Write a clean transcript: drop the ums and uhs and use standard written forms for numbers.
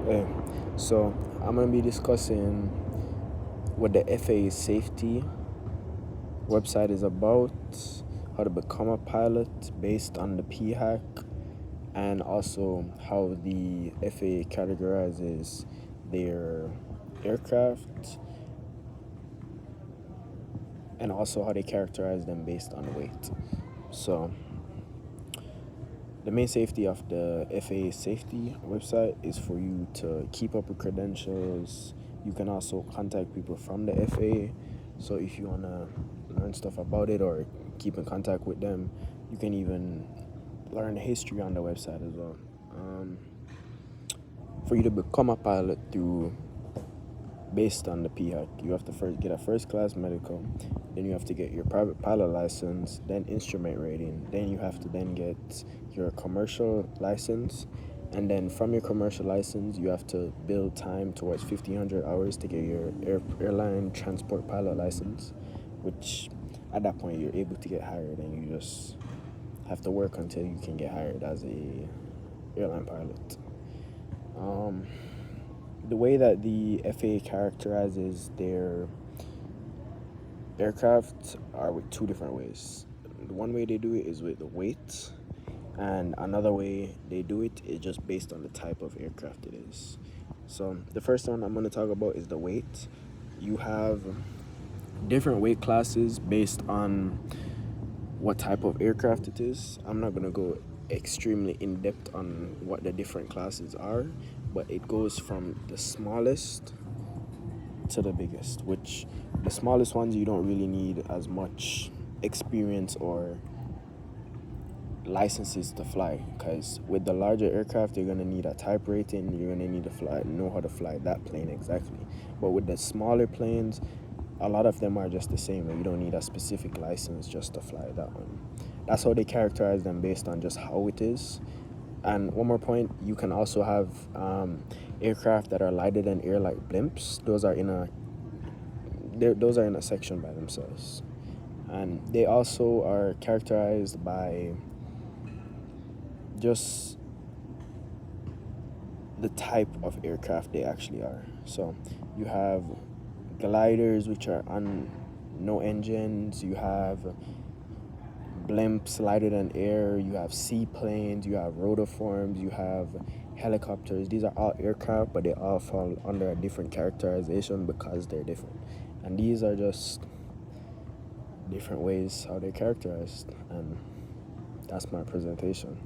Hey, so I'm gonna be discussing what the FAA safety website is about, how to become a pilot based on the PHAC, and also how the FAA categorizes their aircraft, and also how they characterize them based on weight. So, the main safety of the FAA safety website is for you to keep up with credentials. You can also contact people from the FAA. So if you want to learn stuff about it or keep in contact with them, you can even learn the history on the website as well. For you to become a pilot through based on the PHAC, you have to first get a first class medical, then you have to get your private pilot license, then instrument rating, then you have to then get your commercial license, and then from your commercial license you have to build time towards 1,500 hours to get your airline transport pilot license, which at that point you're able to get hired, and you just have to work until you can get hired as a airline pilot. The way that the FAA characterizes their aircraft are with two different ways. The one way they do it is with the weight, and another way they do it is just based on the type of aircraft it is. So the first one I'm going to talk about is the weight. You have different weight classes based on what type of aircraft it is. I'm not going to go extremely in depth on what the different classes are, but it goes from the smallest to the biggest, which the smallest ones you don't really need as much experience or licenses to fly, because with the larger aircraft you're going to need a type rating, you're going to need to know how to fly that plane exactly. But with the smaller planes, a lot of them are just the same, and you don't need a specific license just to fly that one. That's how they characterize them, based on just how it is. And one more point, you can also have aircraft that are lighter than air, like blimps. Those are in a section by themselves, and they also are characterized by just the type of aircraft they actually are. So you have gliders, which are on no engines. You have blimps lighter than air. You have seaplanes. You have rotorforms. You have helicopters. These are all aircraft, but they all fall under a different characterization because they're different. And these are just different ways how they're characterized. And that's my presentation.